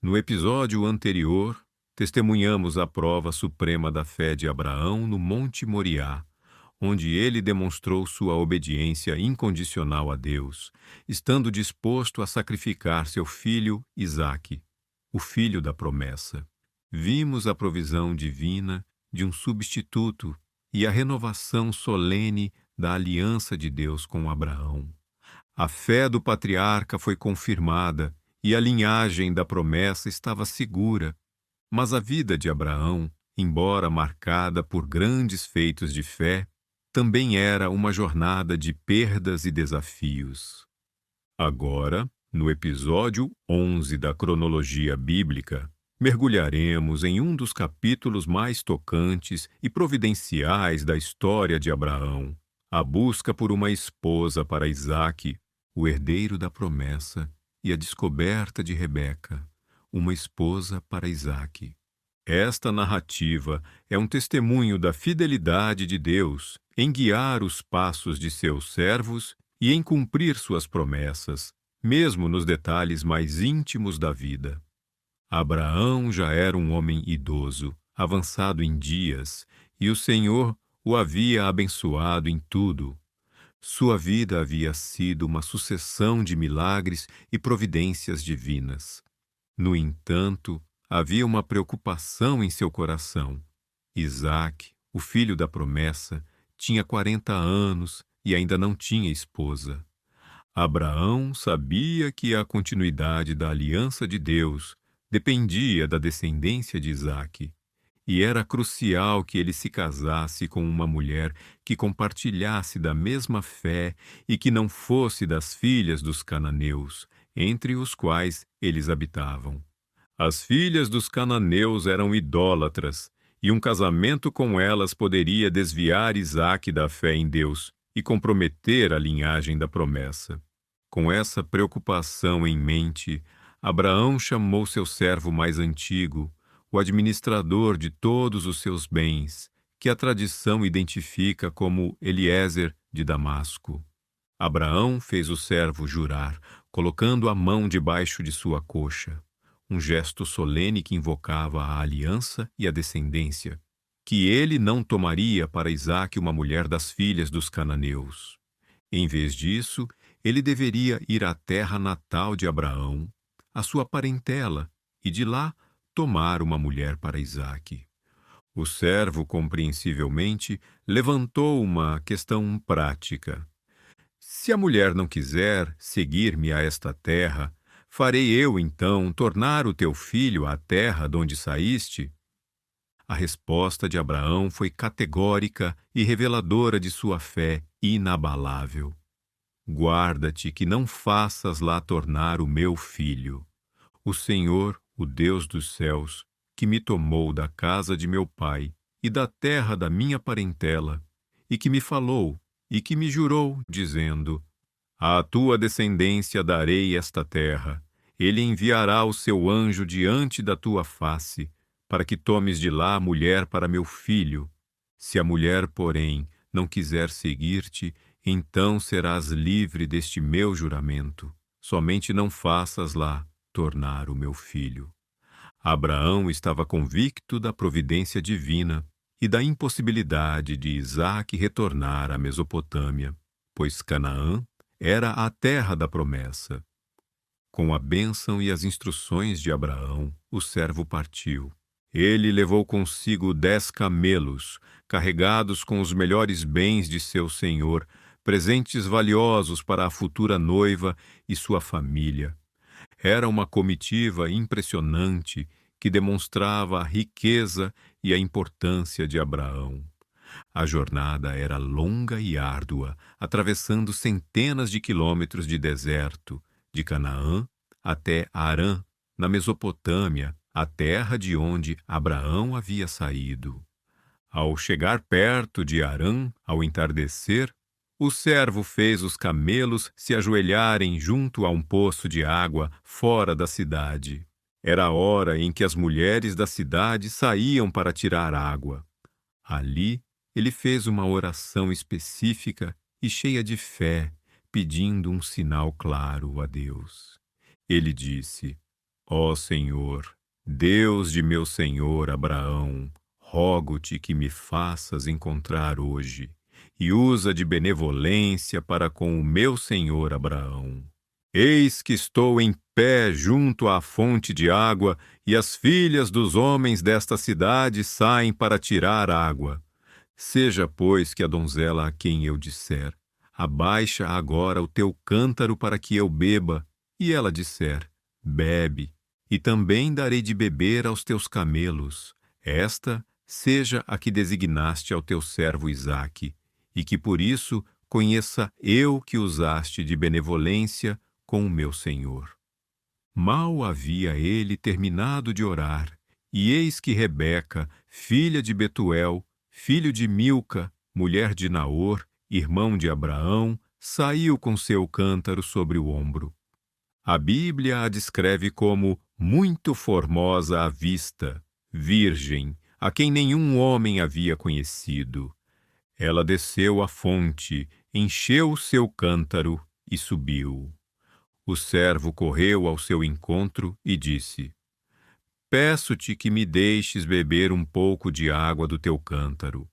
No episódio anterior, testemunhamos a prova suprema da fé de Abraão no Monte Moriá, onde ele demonstrou sua obediência incondicional a Deus, estando disposto a sacrificar seu filho Isaque, o filho da promessa. Vimos a provisão divina de um substituto e a renovação solene da aliança de Deus com Abraão. A fé do patriarca foi confirmada e a linhagem da promessa estava segura, mas a vida de Abraão, embora marcada por grandes feitos de fé, também era uma jornada de perdas e desafios. Agora, no episódio 11 da cronologia bíblica, mergulharemos em um dos capítulos mais tocantes e providenciais da história de Abraão, a busca por uma esposa para Isaque, o herdeiro da promessa, e a descoberta de Rebeca, uma esposa para Isaque. Esta narrativa é um testemunho da fidelidade de Deus em guiar os passos de seus servos e em cumprir suas promessas, mesmo nos detalhes mais íntimos da vida. Abraão já era um homem idoso, avançado em dias, e o Senhor o havia abençoado em tudo. Sua vida havia sido uma sucessão de milagres e providências divinas. No entanto, havia uma preocupação em seu coração. Isaque, o filho da promessa, tinha 40 anos e ainda não tinha esposa. Abraão sabia que a continuidade da aliança de Deus dependia da descendência de Isaque, e era crucial que ele se casasse com uma mulher que compartilhasse da mesma fé e que não fosse das filhas dos cananeus, entre os quais eles habitavam. As filhas dos cananeus eram idólatras, e um casamento com elas poderia desviar Isaque da fé em Deus e comprometer a linhagem da promessa. Com essa preocupação em mente, Abraão chamou seu servo mais antigo, o administrador de todos os seus bens, que a tradição identifica como Eliezer de Damasco. Abraão fez o servo jurar, colocando a mão debaixo de sua coxa, um gesto solene que invocava a aliança e a descendência, que ele não tomaria para Isaque uma mulher das filhas dos cananeus. Em vez disso, ele deveria ir à terra natal de Abraão, a sua parentela, e de lá tomar uma mulher para Isaque. O servo, compreensivelmente, levantou uma questão prática. Se a mulher não quiser seguir-me a esta terra, farei eu, então, tornar o teu filho à terra de onde saíste? A resposta de Abraão foi categórica e reveladora de sua fé inabalável. Guarda-te que não faças lá tornar o meu filho. O Senhor, o Deus dos céus, que me tomou da casa de meu pai e da terra da minha parentela, e que me falou e que me jurou, dizendo: à tua descendência darei esta terra. Ele enviará o seu anjo diante da tua face, para que tomes de lá a mulher para meu filho. Se a mulher, porém, não quiser seguir-te, então serás livre deste meu juramento. Somente não faças lá tornar o meu filho. Abraão estava convicto da providência divina e da impossibilidade de Isaque retornar à Mesopotâmia, pois Canaã era a terra da promessa. Com a bênção e as instruções de Abraão, o servo partiu. Ele levou consigo 10 camelos, carregados com os melhores bens de seu senhor, presentes valiosos para a futura noiva e sua família. Era uma comitiva impressionante que demonstrava a riqueza e a importância de Abraão. A jornada era longa e árdua, atravessando centenas de quilômetros de deserto, de Canaã até Harã, na Mesopotâmia, a terra de onde Abraão havia saído. Ao chegar perto de Harã, ao entardecer, o servo fez os camelos se ajoelharem junto a um poço de água fora da cidade. Era a hora em que as mulheres da cidade saíam para tirar água. Ali, ele fez uma oração específica e cheia de fé, pedindo um sinal claro a Deus. Ele disse: Ó Senhor, Deus de meu senhor Abraão, rogo-te que me faças encontrar hoje, e usa de benevolência para com o meu senhor Abraão. Eis que estou em pé junto à fonte de água, e as filhas dos homens desta cidade saem para tirar água. Seja, pois, que a donzela a quem eu disser, abaixa agora o teu cântaro para que eu beba, e ela disser, bebe, e também darei de beber aos teus camelos. Esta seja a que designaste ao teu servo Isaque, e que por isso conheça eu que usaste de benevolência com o meu senhor. Mal havia ele terminado de orar, e eis que Rebeca, filha de Betuel, filho de Milca, mulher de Naor, irmão de Abraão, saiu com seu cântaro sobre o ombro. A Bíblia a descreve como muito formosa à vista, virgem, a quem nenhum homem havia conhecido. Ela desceu à fonte, encheu o seu cântaro e subiu. O servo correu ao seu encontro e disse, peço-te que me deixes beber um pouco de água do teu cântaro.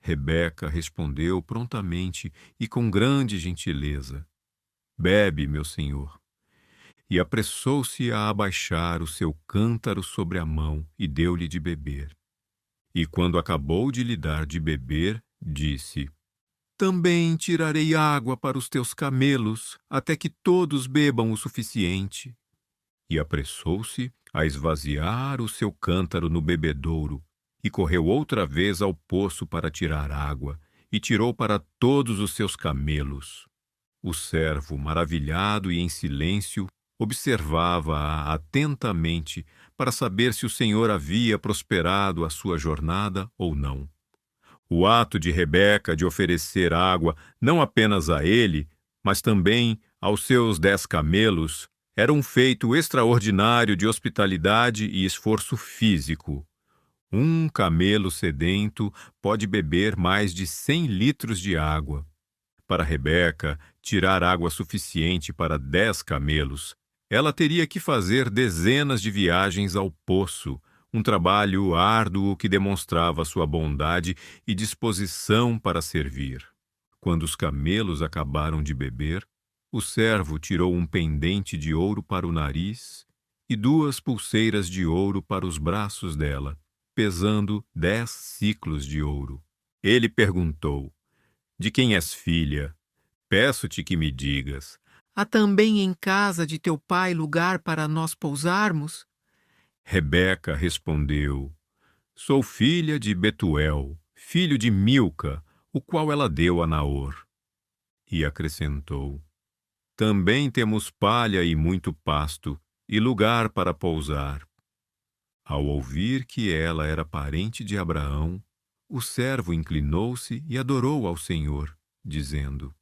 Rebeca respondeu prontamente e com grande gentileza, bebe, meu senhor. E apressou-se a abaixar o seu cântaro sobre a mão e deu-lhe de beber. E quando acabou de lhe dar de beber, disse, também tirarei água para os teus camelos, até que todos bebam o suficiente. E apressou-se a esvaziar o seu cântaro no bebedouro, e correu outra vez ao poço para tirar água, e tirou para todos os seus camelos. O servo, maravilhado e em silêncio, observava-a atentamente para saber se o Senhor havia prosperado a sua jornada ou não. O ato de Rebeca de oferecer água não apenas a ele, mas também aos seus 10 camelos, era um feito extraordinário de hospitalidade e esforço físico. Um camelo sedento pode beber mais de 100 litros de água. Para Rebeca, tirar água suficiente para 10 camelos, ela teria que fazer dezenas de viagens ao poço, um trabalho árduo que demonstrava sua bondade e disposição para servir. Quando os camelos acabaram de beber, o servo tirou um pendente de ouro para o nariz e 2 pulseiras de ouro para os braços dela, pesando 10 siclos de ouro. Ele perguntou, de quem és filha? Peço-te que me digas. Há também em casa de teu pai lugar para nós pousarmos? Rebeca respondeu, sou filha de Betuel, filho de Milca, o qual ela deu a Naor. E acrescentou, também temos palha e muito pasto, e lugar para pousar. Ao ouvir que ela era parente de Abraão, o servo inclinou-se e adorou ao Senhor, dizendo,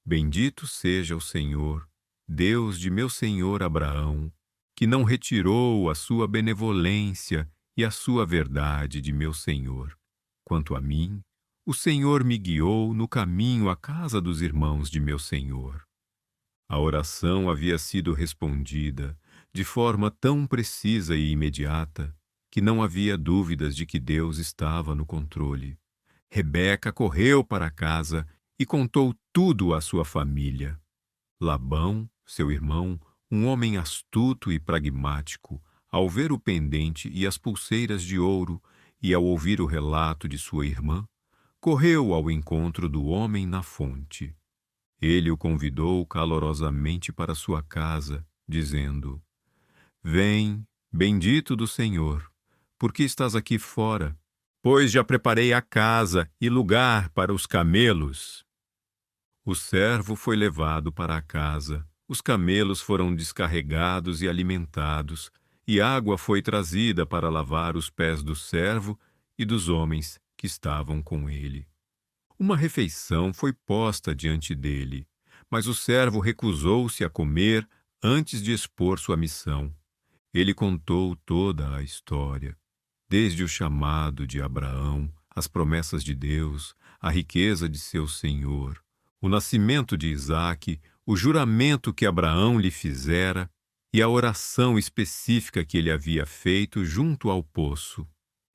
bendito seja o Senhor, Deus de meu senhor Abraão, que não retirou a sua benevolência e a sua verdade de meu senhor. Quanto a mim, o Senhor me guiou no caminho à casa dos irmãos de meu senhor. A oração havia sido respondida de forma tão precisa e imediata que não havia dúvidas de que Deus estava no controle. Rebeca correu para casa e contou tudo à sua família. Labão, seu irmão, um homem astuto e pragmático, ao ver o pendente e as pulseiras de ouro e ao ouvir o relato de sua irmã, correu ao encontro do homem na fonte. Ele o convidou calorosamente para sua casa, dizendo, vem, bendito do Senhor, por que estás aqui fora? Pois já preparei a casa e lugar para os camelos. O servo foi levado para a casa, os camelos foram descarregados e alimentados, e água foi trazida para lavar os pés do servo e dos homens que estavam com ele. Uma refeição foi posta diante dele, mas o servo recusou-se a comer antes de expor sua missão. Ele contou toda a história, desde o chamado de Abraão, as promessas de Deus, a riqueza de seu senhor, o nascimento de Isaque, o juramento que Abraão lhe fizera e a oração específica que ele havia feito junto ao poço.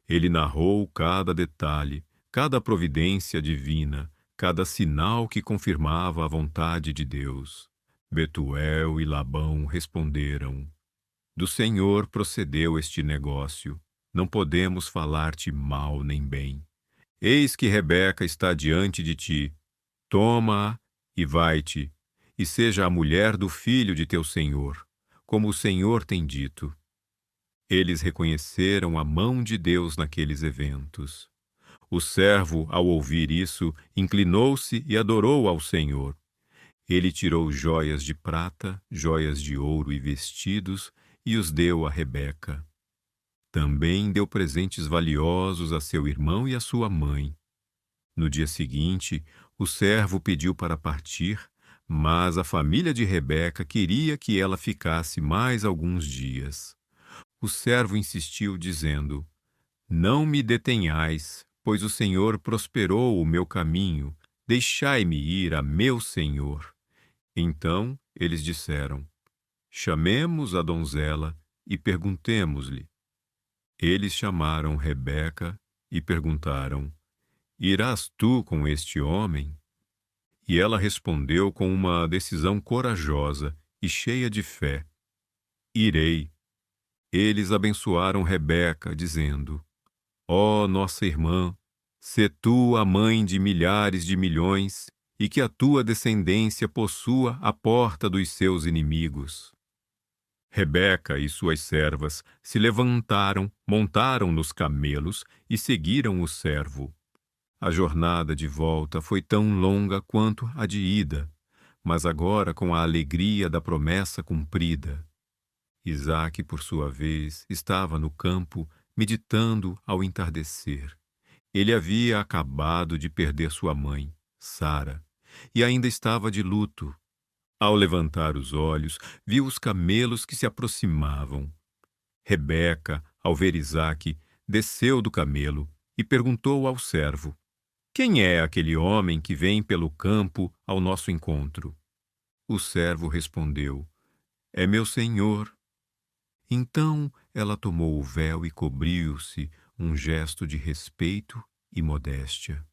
Ele narrou cada detalhe, cada providência divina, cada sinal que confirmava a vontade de Deus. Betuel e Labão responderam: do Senhor procedeu este negócio. Não podemos falar-te mal nem bem. Eis que Rebeca está diante de ti. Toma-a e vai-te, e seja a mulher do filho de teu senhor, como o Senhor tem dito. Eles reconheceram a mão de Deus naqueles eventos. O servo, ao ouvir isso, inclinou-se e adorou ao Senhor. Ele tirou joias de prata, joias de ouro e vestidos, e os deu a Rebeca. Também deu presentes valiosos a seu irmão e a sua mãe. No dia seguinte, o servo pediu para partir, mas a família de Rebeca queria que ela ficasse mais alguns dias. O servo insistiu, dizendo: não me detenhais, pois o Senhor prosperou o meu caminho. Deixai-me ir a meu senhor. Então eles disseram: chamemos a donzela e perguntemos-lhe. Eles chamaram Rebeca e perguntaram: irás tu com este homem? E ela respondeu com uma decisão corajosa e cheia de fé: irei. Eles abençoaram Rebeca, dizendo: ó nossa irmã, sê tu a mãe de milhares de milhões, e que a tua descendência possua a porta dos seus inimigos. Rebeca e suas servas se levantaram, montaram nos camelos e seguiram o servo. A jornada de volta foi tão longa quanto a de ida, mas agora com a alegria da promessa cumprida. Isaque, por sua vez, estava no campo, meditando ao entardecer. Ele havia acabado de perder sua mãe, Sara, e ainda estava de luto. Ao levantar os olhos, viu os camelos que se aproximavam. Rebeca, ao ver Isaque, desceu do camelo e perguntou ao servo: quem é aquele homem que vem pelo campo ao nosso encontro? O servo respondeu: é meu senhor. Então ela tomou o véu e cobriu-se, um gesto de respeito e modéstia.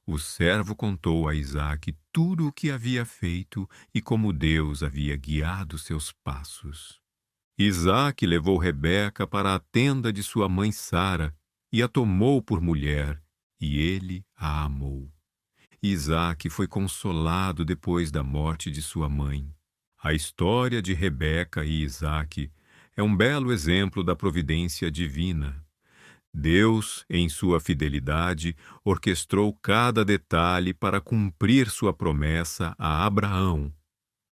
O servo contou a Isaque tudo o que havia feito e como Deus havia guiado seus passos. Isaque levou Rebeca para a tenda de sua mãe Sara e a tomou por mulher, e ele a amou. Isaque foi consolado depois da morte de sua mãe. A história de Rebeca e Isaque é um belo exemplo da providência divina. Deus, em sua fidelidade, orquestrou cada detalhe para cumprir sua promessa a Abraão.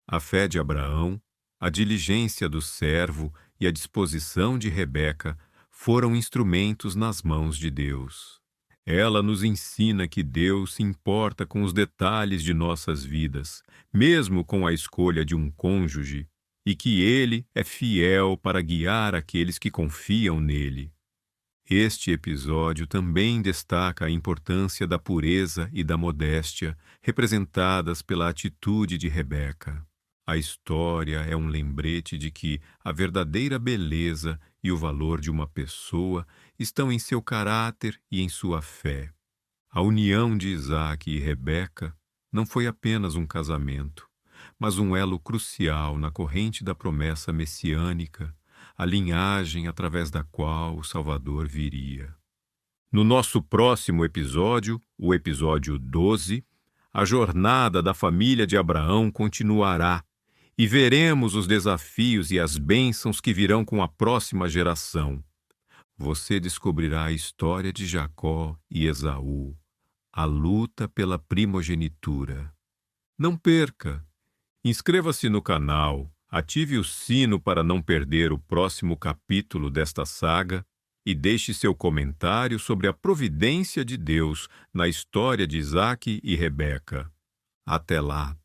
A fé de Abraão, a diligência do servo e a disposição de Rebeca foram instrumentos nas mãos de Deus. Ela nos ensina que Deus se importa com os detalhes de nossas vidas, mesmo com a escolha de um cônjuge, e que Ele é fiel para guiar aqueles que confiam nele. Este episódio também destaca a importância da pureza e da modéstia, representadas pela atitude de Rebeca. A história é um lembrete de que a verdadeira beleza e o valor de uma pessoa estão em seu caráter e em sua fé. A união de Isaque e Rebeca não foi apenas um casamento, mas um elo crucial na corrente da promessa messiânica, a linhagem através da qual o Salvador viria. No nosso próximo episódio, o episódio 12, a jornada da família de Abraão continuará e veremos os desafios e as bênçãos que virão com a próxima geração. Você descobrirá a história de Jacó e Esaú, a luta pela primogenitura. Não perca! Inscreva-se no canal, ative o sino para não perder o próximo capítulo desta saga e deixe seu comentário sobre a providência de Deus na história de Isaque e Rebeca. Até lá!